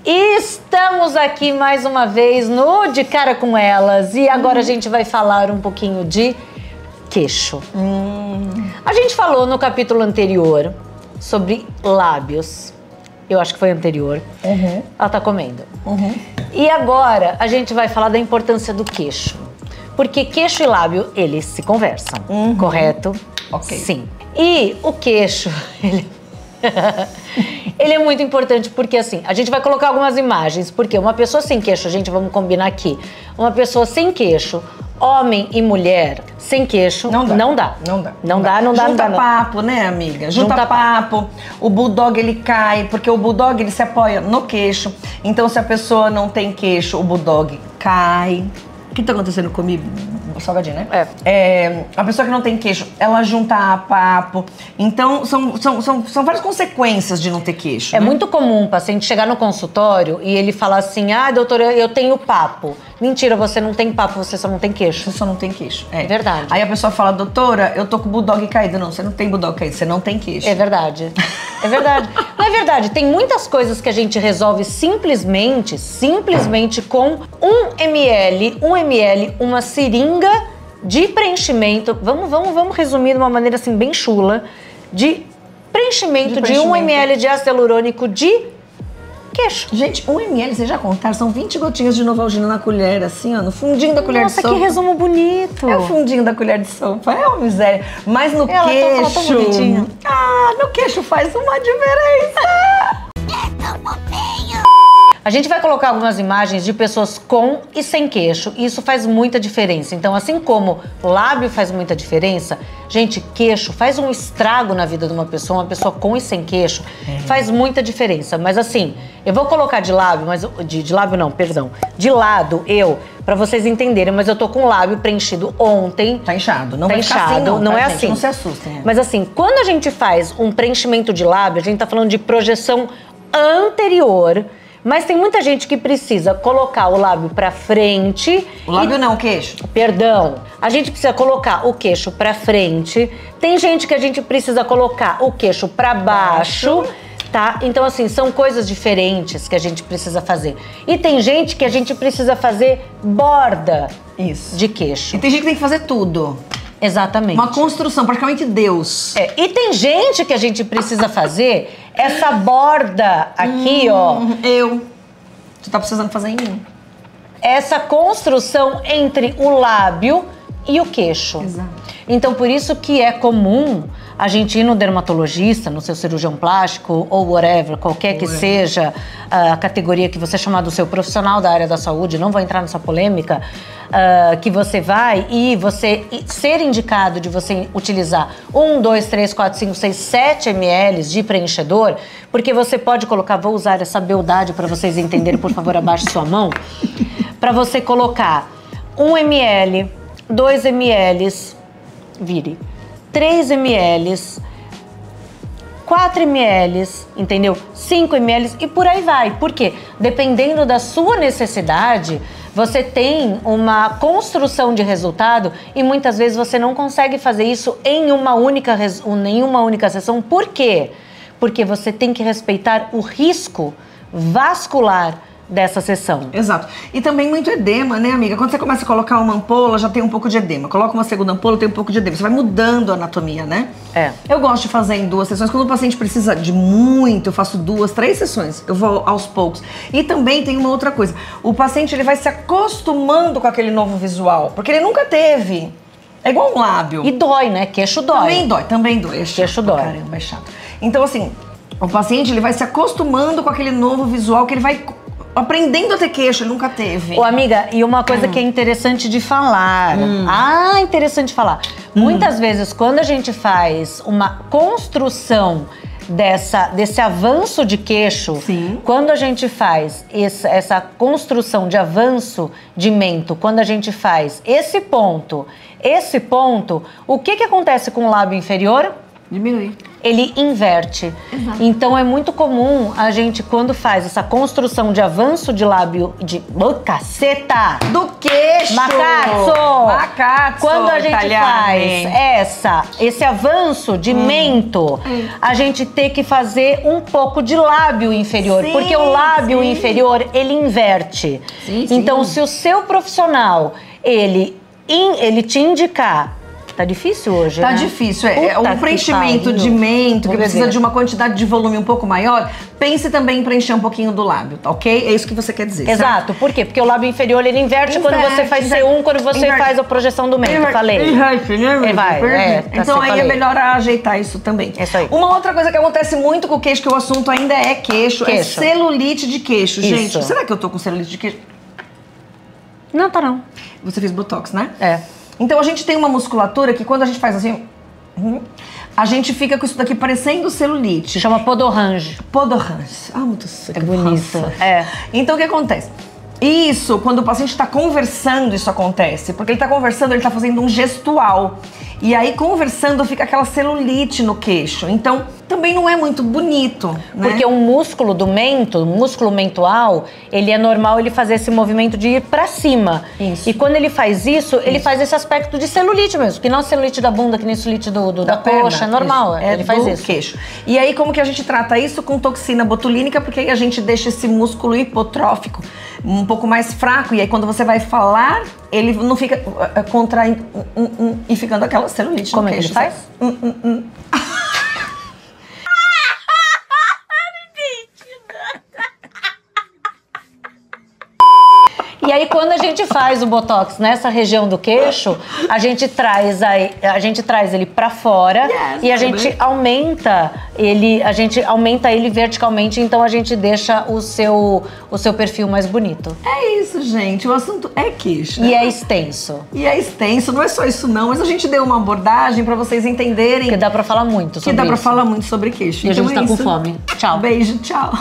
Estamos aqui mais uma vez no De Cara com Elas e agora a gente vai falar um pouquinho de queixo. A gente falou no capítulo anterior sobre lábios. Eu acho que foi anterior. Ela tá comendo. E agora a gente vai falar da importância do queixo. Porque queixo e lábio, eles se conversam, correto? Ok. Sim. E o queixo, ele é muito importante porque assim, a gente vai colocar algumas imagens, porque uma pessoa sem queixo, gente, vamos combinar aqui, uma pessoa sem queixo, homem e mulher sem queixo, não dá. Junta papo, né, amiga? Junta papo. O bulldog, ele cai, porque o bulldog, ele se apoia no queixo. Então, se a pessoa não tem queixo, o bulldog cai. O que tá acontecendo comigo? Salgadinho, né? A pessoa que não tem queixo, ela junta papo. Então, são várias consequências de não ter queixo. É muito comum o paciente chegar no consultório e ele falar assim, ah, doutora, eu tenho papo. Mentira, você não tem papo, você só não tem queixo. Você só não tem queixo. É verdade. Aí a pessoa fala, doutora, eu tô com o bulldog caído. Não, você não tem bulldog caído, você não tem queixo. É verdade. É verdade. Não é verdade. Tem muitas coisas que a gente resolve simplesmente com 1 ml, uma seringa de preenchimento. Vamos resumir de uma maneira assim bem chula. De preenchimento de 1 ml de ácido hialurônico de queixo. Gente, 1 ml, vocês já contaram? São 20 gotinhas de Novalgina na colher, assim, ó, no fundinho da colher de sopa. Nossa, que resumo bonito. É o fundinho da colher de sopa, é uma miséria. Mas no queixo... Ela tá bonitinha. No queixo faz uma diferença. A gente vai colocar algumas imagens de pessoas com e sem queixo, e isso faz muita diferença. Então, assim como lábio faz muita diferença, gente, queixo faz um estrago na vida de uma pessoa com e sem queixo, faz muita diferença. Mas assim, eu vou colocar de lábio, mas de lábio não, perdão, de lado pra vocês entenderem, mas eu tô com o lábio preenchido ontem. Tá inchado, não tá vai inchado, ficar assim não, não tá, é gente? assim. Não se assustem. Mas assim, quando a gente faz um preenchimento de lábio, a gente tá falando de projeção anterior. Mas tem muita gente que precisa colocar o lábio pra frente. O lábio não, o queixo. Perdão. A gente precisa colocar o queixo pra frente. Tem gente que a gente precisa colocar o queixo pra baixo, tá? Então, assim, são coisas diferentes que a gente precisa fazer. E tem gente que a gente precisa fazer borda de queixo. E tem gente que tem que fazer tudo. Exatamente. Uma construção, praticamente Deus. E tem gente que a gente precisa fazer essa borda aqui, ó. Tu tá precisando fazer em mim. Essa construção entre o lábio e o queixo. Exato. Então, por isso que é comum a gente ir no dermatologista, no seu cirurgião plástico ou whatever, qualquer que seja a categoria que você chamar do seu profissional da área da saúde, não vou entrar nessa polêmica, que você vai e você ser indicado de você utilizar 1, 2, 3, 4, 5, 6, 7 ml de preenchedor, porque você pode colocar, vou usar essa beldade para vocês entenderem, por favor, abaixe sua mão, para você colocar 1 ml, 2 ml, vire, 3 ml, 4 ml, entendeu? 5 ml e por aí vai. Por quê? Dependendo da sua necessidade, você tem uma construção de resultado e muitas vezes você não consegue fazer isso em uma única sessão. Por quê? Porque você tem que respeitar o risco vascular dessa sessão. Exato. E também muito edema, né, amiga? Quando você começa a colocar uma ampola, já tem um pouco de edema. Coloca uma segunda ampola, tem um pouco de edema. Você vai mudando a anatomia, né? Eu gosto de fazer em 2 sessões. Quando o paciente precisa de muito, eu faço 2, 3 sessões. Eu vou aos poucos. E também tem uma outra coisa. O paciente, ele vai se acostumando com aquele novo visual, porque ele nunca teve. É igual um lábio. E dói, né? Queixo dói. Também dói. É chato. Queixo dói. Caramba, é chato. Então, assim, o paciente, ele vai se acostumando com aquele novo visual que ele vai aprendendo a ter queixo, ele nunca teve. Ô, amiga, e uma coisa que é interessante de falar. Interessante de falar. Muitas vezes, quando a gente faz uma construção desse avanço de queixo, quando a gente faz essa construção de avanço de mento, quando a gente faz esse ponto, o que acontece com o lábio inferior? Diminui. ele inverte. Exato. Então é muito comum a gente, quando faz essa construção de avanço de lábio de... Oh, caceta! Do queixo! Macazzo! Quando a gente faz esse avanço de mento, a gente tem que fazer um pouco de lábio inferior, porque o lábio inferior, ele inverte. Então, se o seu profissional, ele te indicar... Tá difícil hoje, Tá né? difícil, é um preenchimento de mento, que precisa de uma quantidade de volume um pouco maior. Pense também em preencher um pouquinho do lábio, tá ok? É isso que você quer dizer, Exato, certo? por quê? Porque o lábio inferior, ele inverte quando você faz C1, quando você faz a projeção do mento, falei. Ele vai, então aí é melhor ajeitar isso também. Isso aí. Uma outra coisa que acontece muito com o queixo, que o assunto ainda é queixo. É celulite de queixo. Isso. Gente, será que eu tô com celulite de queixo? Não, tá não. Você fez botox, né? É. Então a gente tem uma musculatura que quando a gente faz assim, a gente fica com isso daqui parecendo celulite. Chama podorrange. Podorrange. Ah, muito seco. É bonito. Então o que acontece? Isso, quando o paciente está conversando, isso acontece. Porque ele está conversando, ele está fazendo um gestual. E aí, conversando, fica aquela celulite no queixo. Então, também não é muito bonito, né? Porque o músculo do mento, o músculo mentual, ele é normal ele fazer esse movimento de ir pra cima. Isso. E quando ele faz isso, ele faz esse aspecto de celulite mesmo. Que não é celulite da bunda, que nem celulite da coxa, é normal. Isso. Ele faz do isso. Queixo. E aí, como que a gente trata isso? Com toxina botulínica, porque aí a gente deixa esse músculo hipotrófico um pouco mais fraco. E aí, quando você vai falar, ele não fica contraindo e ficando aquela celulite Como no é que queixo. ele faz? E aí, quando a gente faz o botox nessa região do queixo, a gente traz ele para fora e a gente aumenta ele verticalmente, então a gente deixa o seu perfil mais bonito. É isso, gente. O assunto é queixo. E é extenso. E é extenso, não é só isso não, mas a gente deu uma abordagem pra vocês entenderem. Porque dá pra falar muito sobre isso. Que dá pra falar muito sobre queixo. E a gente então tá com fome. Tchau. Beijo, tchau.